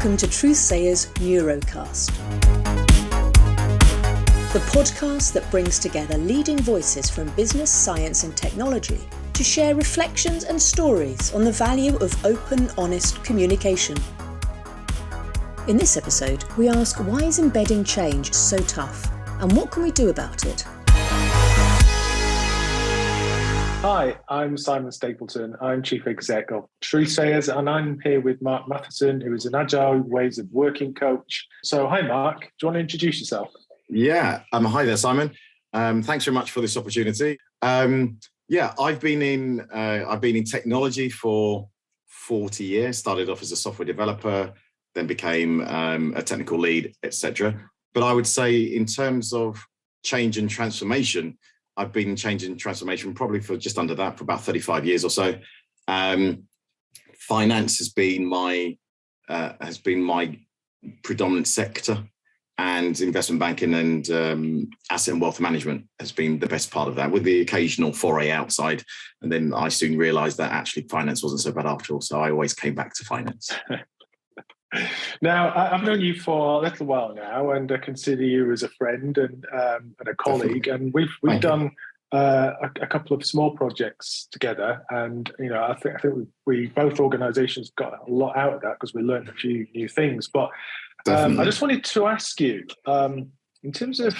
Welcome to Truthsayers Neurocast, the podcast that brings together leading voices from business, science and technology to share reflections and stories on the value of open, honest communication. In this episode, we ask, why is embedding change so tough, and what can we do about it? Hi, I'm Simon Stapleton. I'm Chief Exec of Truthsayers, and I'm here with Mark Matheson, who is an Agile ways of working coach. So, hi, Mark. Do you want to introduce yourself? Yeah, hi there, Simon. Thanks very much for this opportunity. I've been in technology for 40 years. Started off as a software developer, then became a technical lead, etc. But I would say, in terms of change and transformation, I've been in change and transformation probably for just under that, for about 35 years or so. Finance has been my predominant sector, and investment banking and asset and wealth management has been the best part of that, with the occasional foray outside. And then I soon realised that actually finance wasn't so bad after all, so I always came back to finance. Now, I've known you for a little while now, and I consider you as a friend and a colleague. Definitely. And we've done a couple of small projects together, and I think we both organisations got a lot out of that because we learned a few new things. But I just wanted to ask you, in terms of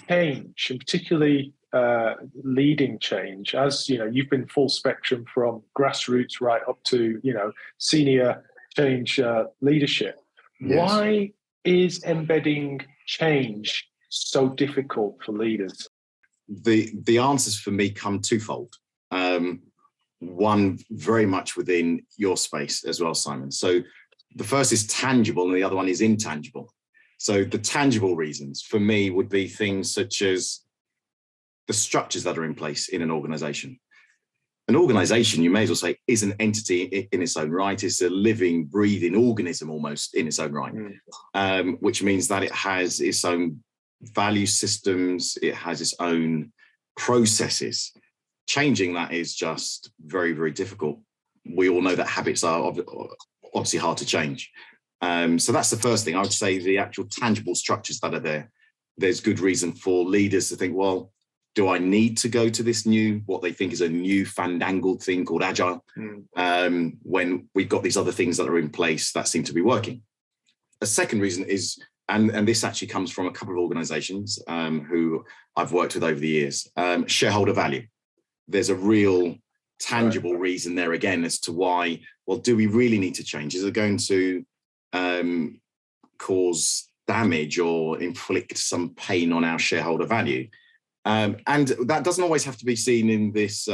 change, and particularly leading change, as you've been full spectrum from grassroots right up to senior change leadership. Yes. Why is embedding change so difficult for leaders? The answers for me come twofold. One very much within your space as well, Simon. So the first is tangible and the other one is intangible. So the tangible reasons for me would be things such as the structures that are in place in an organization. An organization, you may as well say, is an entity in its own right. It's a living, breathing organism almost in its own right, which means that it has its own value systems, it has its own processes. Changing that is just very, very difficult. We all know that habits are obviously hard to change. So that's the first thing. I would say the actual tangible structures that are there. There's good reason for leaders to think, well, do I need to go to this what they think is a new fandangled thing called Agile, when we've got these other things that are in place that seem to be working? A second reason is, and this actually comes from a couple of organizations who I've worked with over the years, shareholder value. There's a real tangible reason there again as to why, well, do we really need to change? Is it going to cause damage or inflict some pain on our shareholder value? And that doesn't always have to be seen in this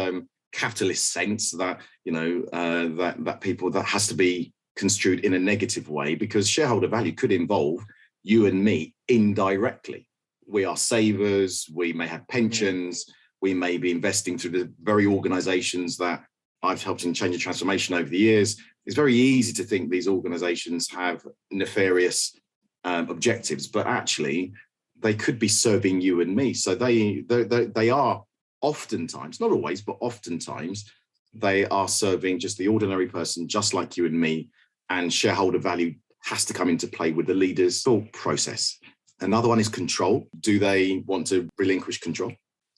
capitalist sense that, that has to be construed in a negative way, because shareholder value could involve you and me indirectly. We are savers, we may have pensions, we may be investing through the very organizations that I've helped in change and transformation over the years. It's very easy to think these organizations have nefarious objectives, but actually, they could be serving you and me. So they are oftentimes, not always, but oftentimes, they are serving just the ordinary person, just like you and me, and shareholder value has to come into play with the leader's thought process. Another one is control. Do they want to relinquish control?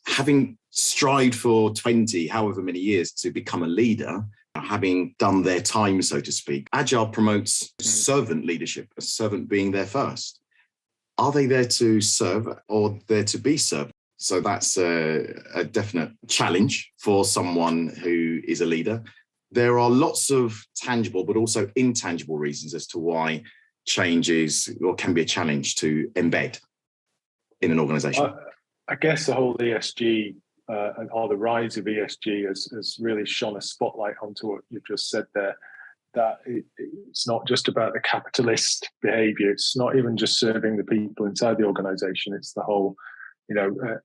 Having strived for 20, however many years to become a leader, having done their time, so to speak, Agile promotes servant leadership, a servant being there first. Are they there to serve or there to be served? So that's a definite challenge for someone who is a leader. There are lots of tangible but also intangible reasons as to why change is or can be a challenge to embed in an organization. I guess the whole ESG or the rise of ESG has really shone a spotlight onto what you've just said there. That it's not just about the capitalist behavior. It's not even just serving the people inside the organization. It's the whole, the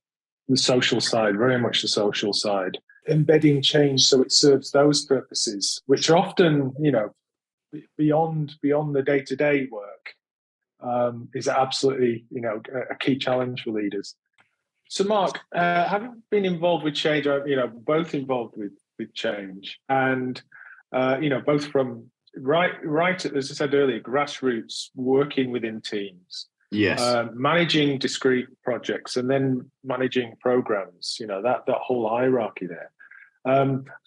social side, very much the social side. Embedding change so it serves those purposes, which are often, beyond the day-to-day work, is absolutely, a key challenge for leaders. So, Mark, having been involved with change, both involved with change, and both from right, as I said earlier, grassroots, working within teams. Yes. Managing discrete projects and then managing programs, that whole hierarchy there.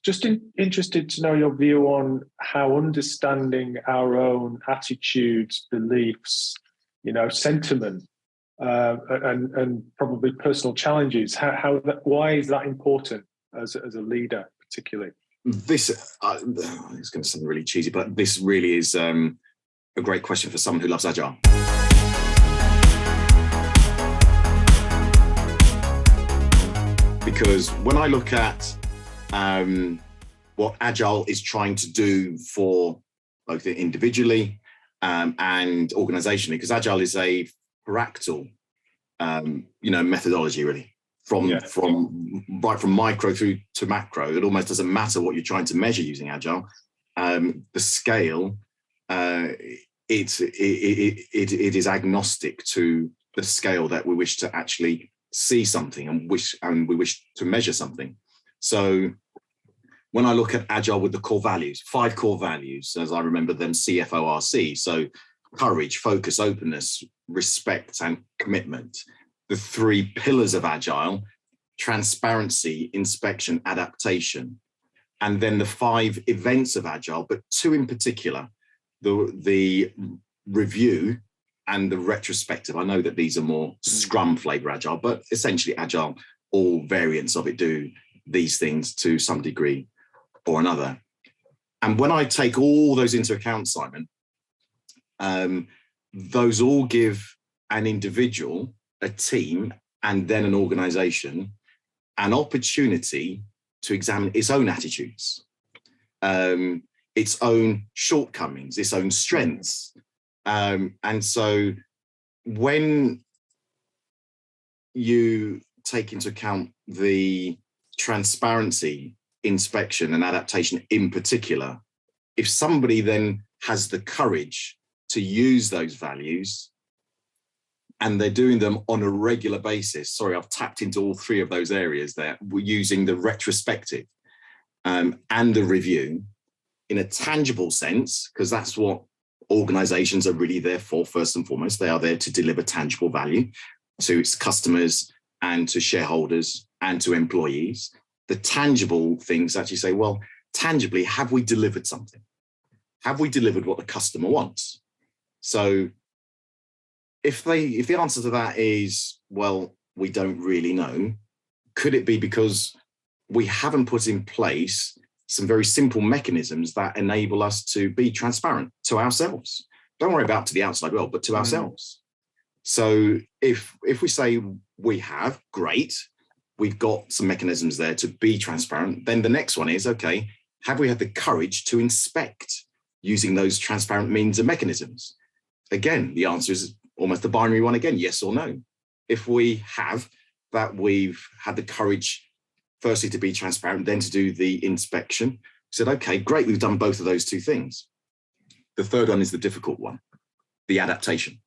Just interested to know your view on how understanding our own attitudes, beliefs, sentiment, and probably personal challenges. Why is that important as a leader, particularly? This it's going to sound really cheesy, but this really is a great question for someone who loves Agile. Because when I look at what Agile is trying to do for both individually and organizationally, because Agile is a fractal, methodology really, from micro through to macro. It almost doesn't matter what you're trying to measure using Agile. The scale, it is agnostic to the scale that we wish to actually see something and we wish to measure something. So when I look at Agile with the core values, 5 core values, as I remember them, CFORC, so courage, focus, openness, respect, and commitment. The 3 pillars of Agile, transparency, inspection, adaptation. And then the 5 events of Agile, but 2 in particular, the review and the retrospective. I know that these are more Scrum flavor Agile, but essentially Agile, all variants of it do these things to some degree or another. And when I take all those into account, Simon, those all give an individual, a team, and then an organization an opportunity to examine its own attitudes, its own shortcomings, its own strengths. And so when you take into account the transparency, inspection, and adaptation in particular, if somebody then has the courage to use those values and they're doing them on a regular basis, sorry, I've tapped into all 3 of those areas there, we're using the retrospective and the review in a tangible sense, because that's what organizations are really there for. First and foremost, they are there to deliver tangible value to its customers and to shareholders and to employees. The tangible things actually say, well, tangibly, have we delivered something? Have we delivered what the customer wants? So if the answer to that is, well, we don't really know, could it be because we haven't put in place some very simple mechanisms that enable us to be transparent to ourselves? Don't worry about to the outside world, but to ourselves. So if we say we have, great, we've got some mechanisms there to be transparent, then the next one is, okay, have we had the courage to inspect using those transparent means and mechanisms? Again, the answer is almost the binary one again, yes or no. If we have that, we've had the courage firstly to be transparent, then to do the inspection. We said, okay, great, we've done both of those 2 things. The third one is the difficult one, the adaptation.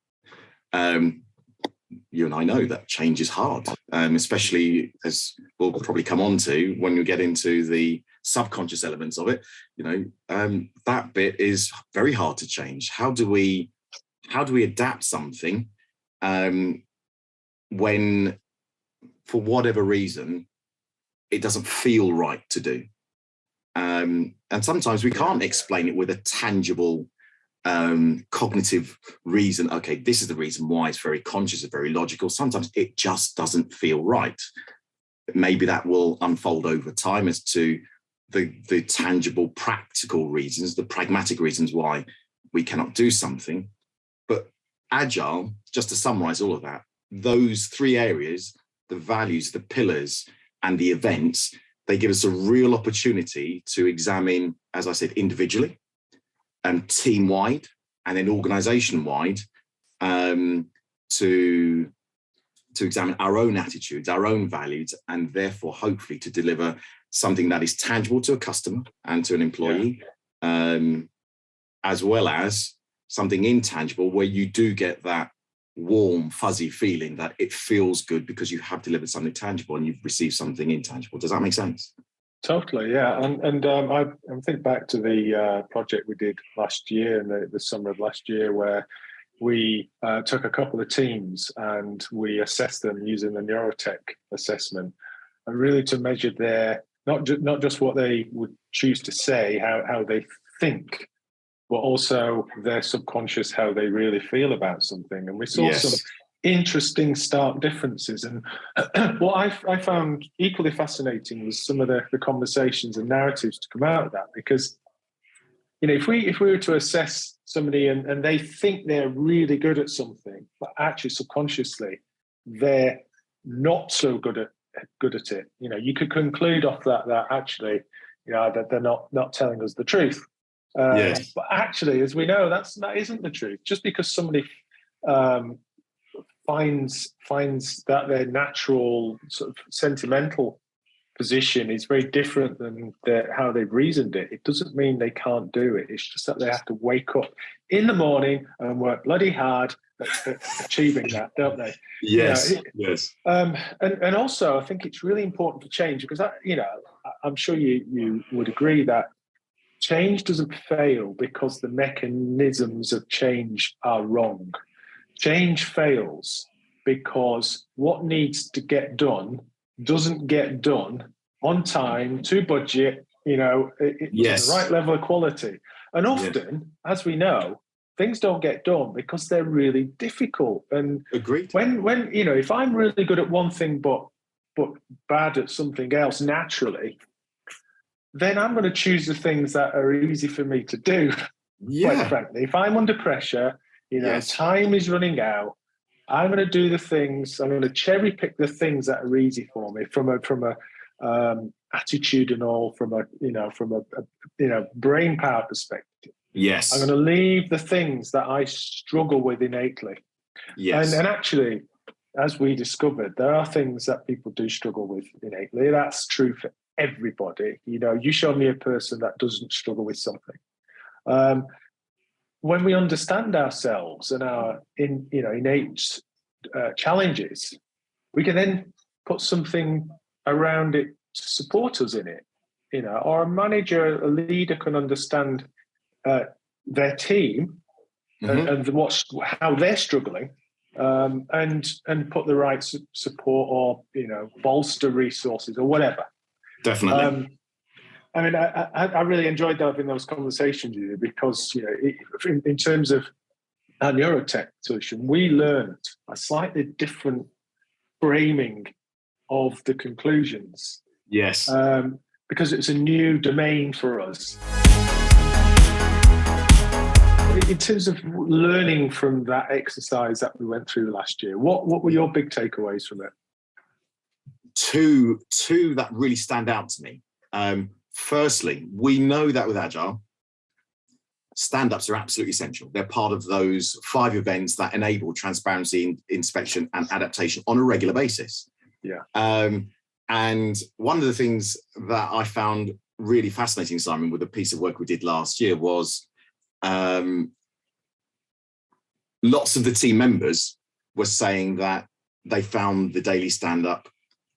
You and I know that change is hard, especially as we'll probably come on to when we get into the subconscious elements of it. That bit is very hard to change. How do we adapt something when, for whatever reason, it doesn't feel right to do? And sometimes we can't explain it with a tangible cognitive reason. Okay, this is the reason why. It's very conscious, it's very logical. Sometimes it just doesn't feel right. Maybe that will unfold over time as to the tangible, practical reasons, the pragmatic reasons why we cannot do something. But Agile, just to summarize all of that, those 3 areas, the values, the pillars, and the events, they give us a real opportunity to examine, as I said, individually and team-wide and then organization-wide, to examine our own attitudes, our own values, and therefore hopefully to deliver something that is tangible to a customer and to an employee, as well as something intangible where you do get that warm, fuzzy feeling that it feels good because you have delivered something tangible and you've received something intangible. Does that make sense? Totally, yeah. I think back to the project we did last year, in the summer of last year, where we took a couple of teams and we assessed them using the Neurotech assessment, and really to measure their not just what they would choose to say, how they think, but also their subconscious, how they really feel about something. And we saw some interesting stark differences. And what I found equally fascinating was some of the conversations and narratives to come out of that. Because, if we were to assess somebody and they think they're really good at something, but actually subconsciously they're not so good at it, you could conclude off that actually, that they're not telling us the truth. But actually, as we know, that isn't the truth. Just because somebody finds that their natural sort of sentimental position is very different than how they've reasoned it, it doesn't mean they can't do it. It's just that they have to wake up in the morning and work bloody hard at achieving that, don't they? Yes. And also, I think it's really important for change, because I'm sure you would agree that change doesn't fail because the mechanisms of change are wrong. Change fails because what needs to get done doesn't get done on time, to budget, to the right level of quality. And often, as we know, things don't get done because they're really difficult. And agreed. When if I'm really good at one thing but bad at something else naturally, then I'm going to choose the things that are easy for me to do. Quite frankly, if I'm under pressure, time is running out, I'm going to do the things. I'm going to cherry pick the things that are easy for me from a attitudinal, from a brain power perspective. Yes, I'm going to leave the things that I struggle with innately. Yes, and actually, as we discovered, there are things that people do struggle with innately. That's true for everybody. You show me a person that doesn't struggle with something. When we understand ourselves and our innate challenges, we can then put something around it to support us in it. Or a manager, a leader can understand their team and how they're struggling, and put the right support or bolster resources or whatever. Definitely. I really enjoyed having those conversations with you, because in terms of our Neurotech solution, we learned a slightly different framing of the conclusions. Yes. Because it's a new domain for us. In terms of learning from that exercise that we went through last year, what were your big takeaways from it? Two that really stand out to me. Firstly, we know that with Agile, stand-ups are absolutely essential. They're part of those 5 events that enable transparency, inspection, and adaptation on a regular basis. Yeah. And one of the things that I found really fascinating, Simon, with a piece of work we did last year was lots of the team members were saying that they found the daily stand-up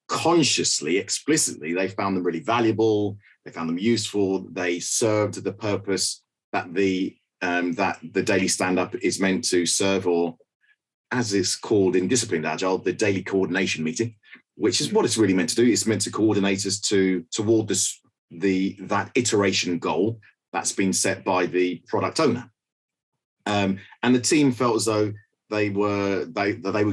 consciously, explicitly, they found them really valuable. They found them useful. They served the purpose that the daily stand-up is meant to serve, or as it's called in disciplined Agile, the daily coordination meeting, which is what it's really meant to do. It's meant to coordinate us toward that iteration goal that's been set by the product owner. And the team felt as though they were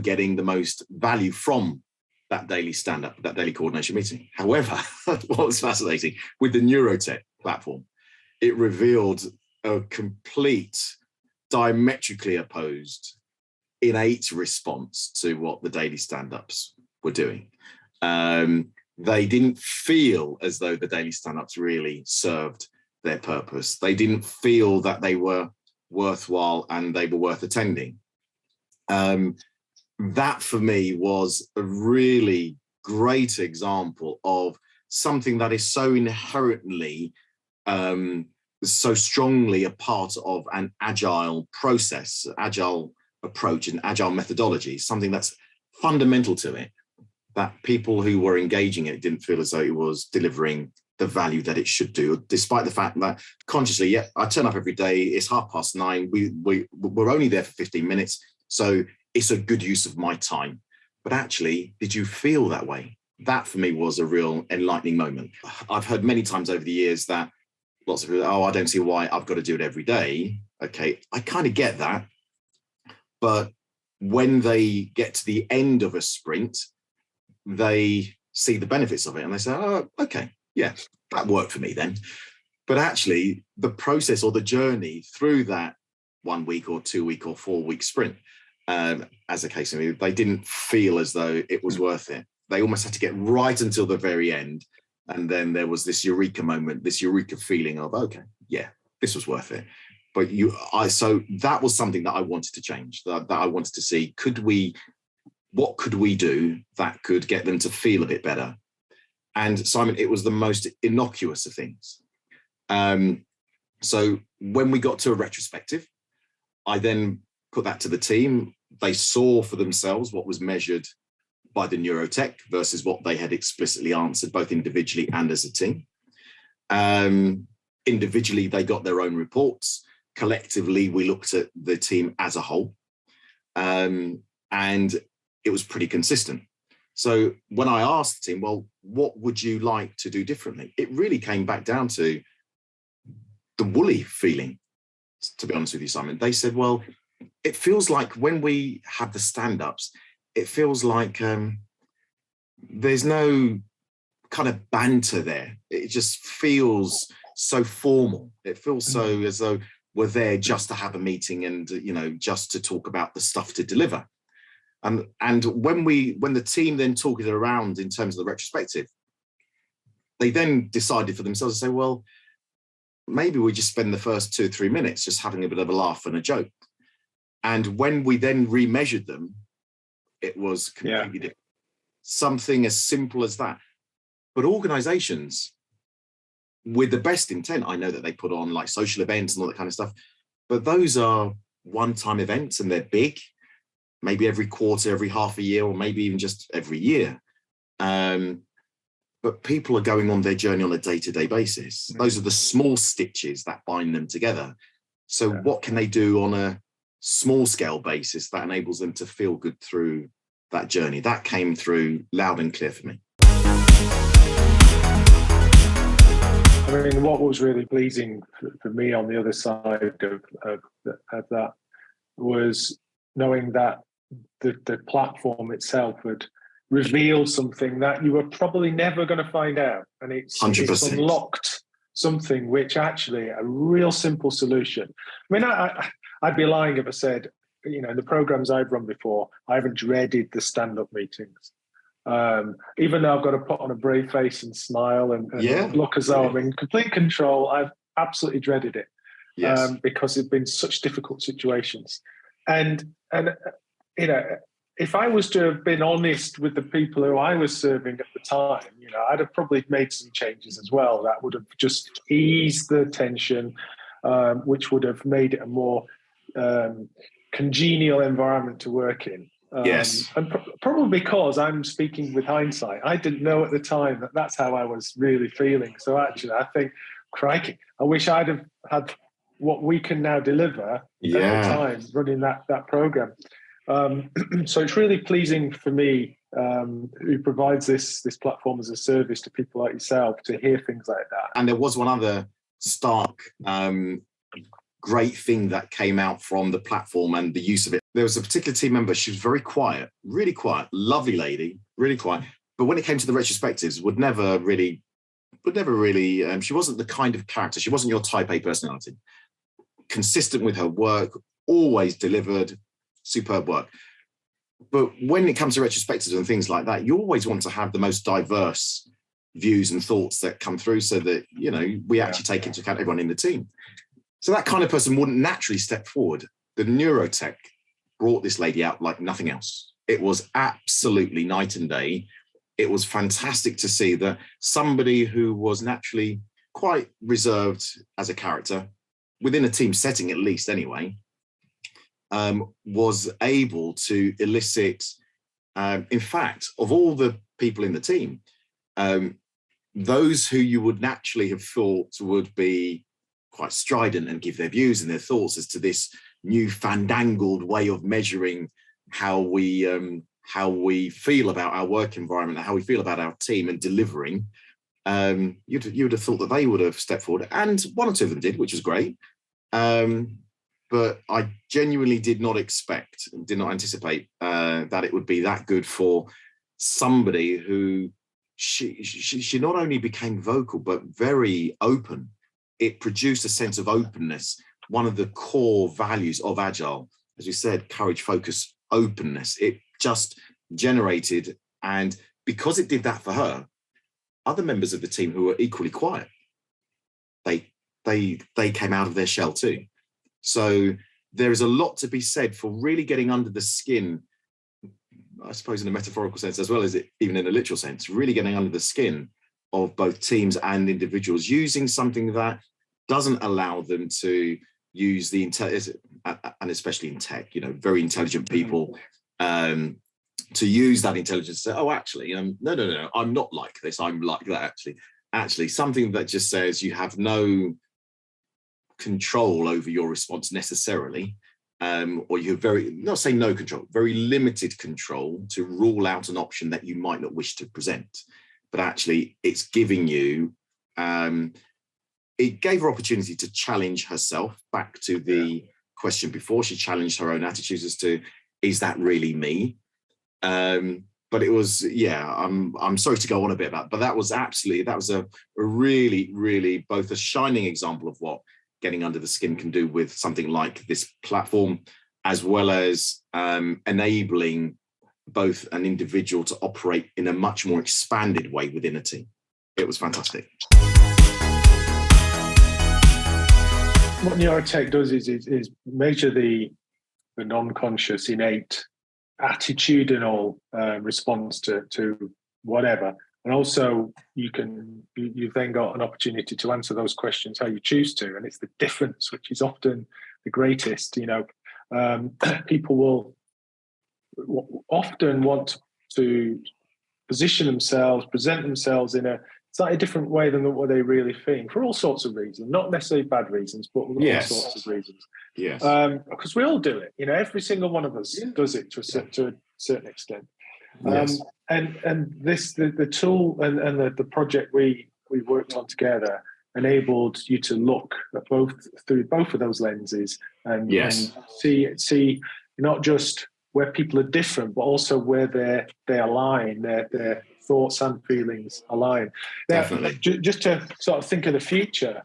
getting the most value from that daily stand-up, that daily coordination meeting. However, what was fascinating with the Neurotech platform, it revealed a complete diametrically opposed innate response to what the daily stand-ups were doing. They didn't feel as though the daily stand-ups really served their purpose. They didn't feel that they were worthwhile and they were worth attending. That for me was a really great example of something that is so inherently, so strongly a part of an agile process, agile approach and agile methodology, something that's fundamental to it, that people who were engaging it didn't feel as though it was delivering the value that it should do, despite the fact that consciously, yeah, I turn up every day, it's 9:30, we're only there for 15 minutes, so it's a good use of my time. But actually, did you feel that way? That for me was a real enlightening moment. I've heard many times over the years that lots of people, oh, I don't see why I've got to do it every day. Okay, I kind of get that. But when they get to the end of a sprint, they see the benefits of it and they say, oh, okay, yeah, that worked for me then. But actually, the process or the journey through that 1 week or 2 week or 4 week sprint, as a case of me, they didn't feel as though it was worth it. They almost had to get right until the very end. And then there was this eureka moment, this eureka feeling of, okay, yeah, this was worth it. But so that was something that I wanted to change, that I wanted to see, what could we do that could get them to feel a bit better? And Simon, it was the most innocuous of things. So when we got to a retrospective, I then put that to the team. They saw for themselves what was measured by the Neurotech versus what they had explicitly answered, both individually and as a team. Individually, they got their own reports. Collectively, we looked at the team as a whole. And it was pretty consistent. So when I asked the team, well, what would you like to do differently? It really came back down to the woolly feeling, to be honest with you, Simon. They said, well, it feels like when we have the stand-ups, it feels like there's no kind of banter there. It just feels so formal. It feels so as though we're there just to have a meeting and, just to talk about the stuff to deliver. And when the team then talked it around in terms of the retrospective, they then decided for themselves to say, well, maybe we just spend the first 2 or 3 minutes just having a bit of a laugh and a joke. And when we then remeasured them, it was completely different. Something as simple as that. But organizations, with the best intent, I know that they put on like social events and all that kind of stuff, but those are one-time events and they're big, maybe every quarter, every half a year, or maybe even just every year. But people are going on their journey on a day-to-day basis. Those are the small stitches that bind them together. So what can they do on a small scale basis that enables them to feel good through that journey? That came through loud and clear for me. I mean, what was really pleasing for me on the other side of that was knowing that the platform itself had revealed something that you were probably never going to find out. And it's unlocked something which actually a real simple solution. I mean, I'd be lying if I said, in the programs I've run before, I haven't dreaded the stand-up meetings. Even though I've got to put on a brave face and smile and look as though I'm in complete control, I've absolutely dreaded it. Yes. Because it's been such difficult situations. And if I was to have been honest with the people who I was serving at the time, I'd have probably made some changes as well that would have just eased the tension, which would have made it a more congenial environment to work in. Yes. And probably because I'm speaking with hindsight, I didn't know at the time that that's how I was really feeling. So actually, I think, crikey, I wish I'd have had what we can now deliver at the time running that program. So it's really pleasing for me, who provides this platform as a service to people like yourself, to hear things like that. And there was one other stark great thing that came out from the platform and the use of it. There was a particular team member. She was very quiet, really quiet, lovely lady, really quiet. But when it came to the retrospectives, would never really. She wasn't the kind of character. She wasn't your type A personality. Consistent with her work, always delivered superb work. But when it comes to retrospectives and things like that, you always want to have the most diverse views and thoughts that come through, so that we actually take into account everyone in the team. So that kind of person wouldn't naturally step forward. The Neurotech brought this lady out like nothing else. It was absolutely night and day. It was fantastic to see that somebody who was naturally quite reserved as a character, within a team setting at least anyway, was able to elicit, in fact, of all the people in the team, those who you would naturally have thought would be quite strident and give their views and their thoughts as to this new fandangled way of measuring how we feel about our work environment, how we feel about our team and delivering, you would have thought that they would have stepped forward, and one or two of them did, which was great. But I genuinely did not expect and did not anticipate that it would be that good for somebody who she not only became vocal, but very open. It produced a sense of openness, one of the core values of Agile. As you said, courage, focus, openness. It just generated, and because it did that for her, other members of the team who were equally quiet, they came out of their shell too. So there is a lot to be said for really getting under the skin, I suppose in a metaphorical sense, as well as even in a literal sense, really getting under the skin of both teams and individuals, using something that doesn't allow them to use the intelligence, and especially in tech, very intelligent people, to use that intelligence to say, oh, actually, no, I'm not like this, I'm like that, actually something that just says you have no control over your response necessarily, or you have not saying no control, very limited control to rule out an option that you might not wish to present. But actually it's giving you, it gave her opportunity to challenge herself back to the question before. She challenged her own attitudes as to, is that really me? But it was, I'm sorry to go on a bit about, but that was a really, really both a shining example of what getting under the skin can do with something like this platform, as well as enabling both an individual to operate in a much more expanded way within a team. It was fantastic. What Neurotech does is measure the nonconscious, innate, attitudinal response to whatever, and also you've then got an opportunity to answer those questions how you choose to, and it's the difference which is often the greatest. People will often want to present themselves in a slightly different way than what they really think, for all sorts of reasons, not necessarily bad reasons, but all sorts of reasons. Yes. Because we all do it. Every single one of us does it to a certain extent. Yes. And this the tool and the project we worked on together enabled you to look at through both of those lenses and see not just where people are different, but also where they align, their thoughts and feelings align. Now, definitely. Just to sort of think of the future,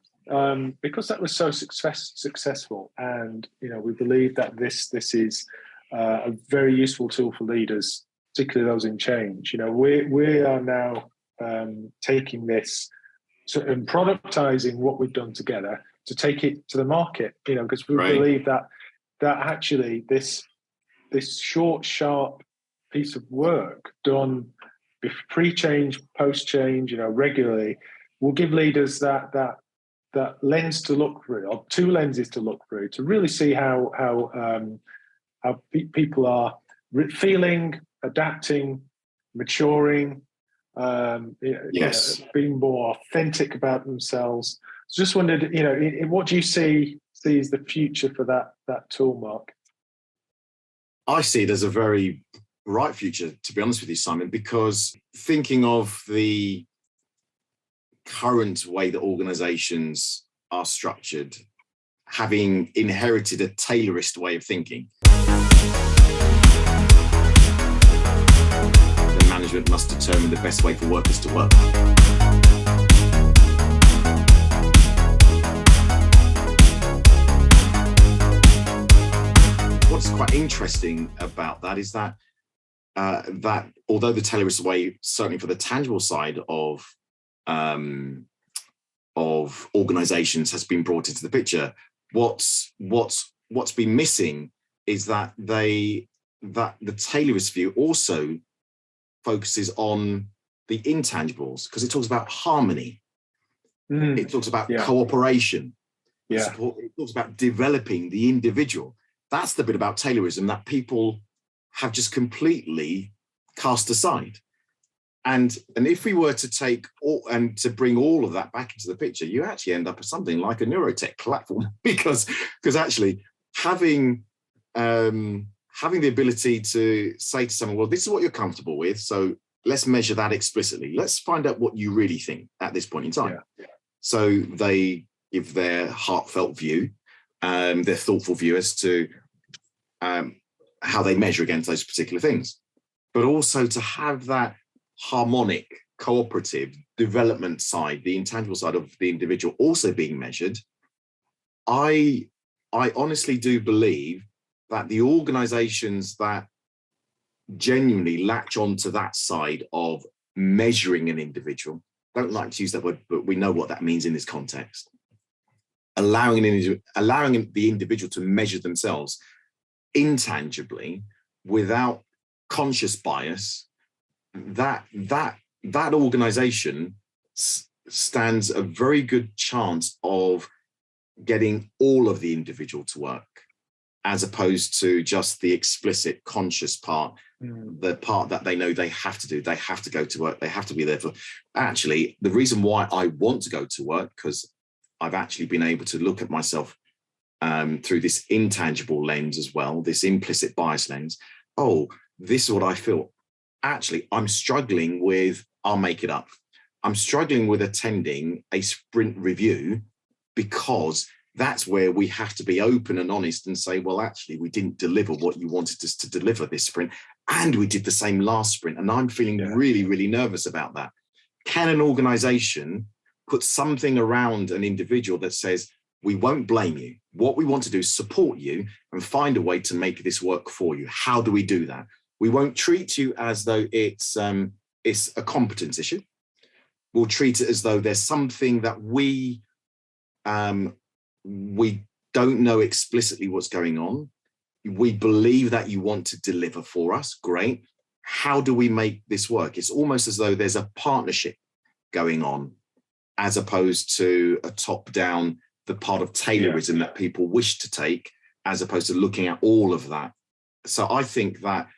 because that was so successful, and we believe that this is a very useful tool for leaders, particularly those in change. We are now taking this and productizing what we've done together to take it to the market. Because we believe that actually this short, sharp piece of work done pre-change, post-change, regularly, will give leaders that lens to look through, or two lenses to look through, to really see how people are feeling, adapting, maturing, being more authentic about themselves. So just wondered, what do you see as the future for that tool, Mark? I see it as a very bright future, to be honest with you, Simon, because thinking of the current way that organizations are structured, having inherited a Taylorist way of thinking, the management must determine the best way for workers to work. What's quite interesting about that is that although the Taylorist way, certainly for the tangible side of organizations, has been brought into the picture, what's been missing is that the Taylorist view also focuses on the intangibles, because it talks about harmony. It talks about cooperation. Support. It talks about developing the individual. That's the bit about Taylorism that people have just completely cast aside. And if we were to take all and to bring all of that back into the picture, you actually end up with something like a Neurotech platform, because actually having the ability to say to someone, well, this is what you're comfortable with, so let's measure that explicitly. Let's find out what you really think at this point in time. Yeah. So they give their heartfelt view, their thoughtful view as to how they measure against those particular things, but also to have that harmonic, cooperative development side, the intangible side of the individual also being measured. I honestly do believe that the organizations that genuinely latch onto that side of measuring an individual, don't like to use that word, but we know what that means in this context, allowing the individual to measure themselves intangibly without conscious bias, that organization stands a very good chance of getting all of the individual to work, as opposed to just the explicit conscious part, the part that they know they have to do. They have to go to work. They have to be there for. Actually, the reason why I want to go to work, because I've actually been able to look at myself through this intangible lens as well, this implicit bias lens. Oh, this is what I feel. Actually, I'm struggling with, I'll make it up, I'm struggling with attending a sprint review, because that's where we have to be open and honest and say, well, actually, we didn't deliver what you wanted us to deliver this sprint, and we did the same last sprint, and I'm feeling really, really nervous about that. Can an organization put something around an individual that says, we won't blame you. What we want to do is support you and find a way to make this work for you. How do we do that? We won't treat you as though it's a competence issue. We'll treat it as though there's something that we don't know explicitly what's going on. We believe that you want to deliver for us. Great. How do we make this work? It's almost as though there's a partnership going on, as opposed to a top-down, the part of Taylorism that people wish to take, as opposed to looking at all of that. So I think that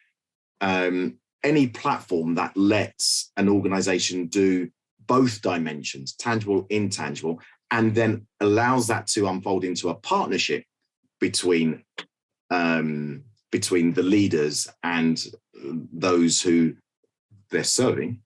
any platform that lets an organization do both dimensions, tangible, intangible, and then allows that to unfold into a partnership between the leaders and those who they're serving,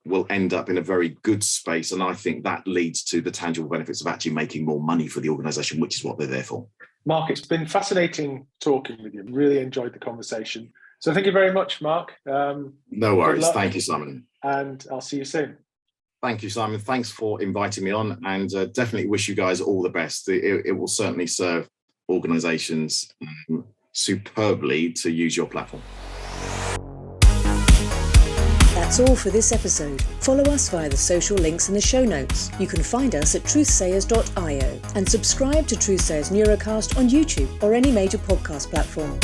will end up in a very good space. And I think that leads to the tangible benefits of actually making more money for the organization, which is what they're there for. Mark, it's been fascinating talking with you. Really enjoyed the conversation. So thank you very much, Mark. No worries. Thank you, Simon. And I'll see you soon. Thank you, Simon. Thanks for inviting me on, and definitely wish you guys all the best. It will certainly serve organizations superbly to use your platform. That's all for this episode. Follow us via the social links in the show notes. You can find us at truthsayers.io and subscribe to Truthsayers Neurocast on YouTube or any major podcast platform.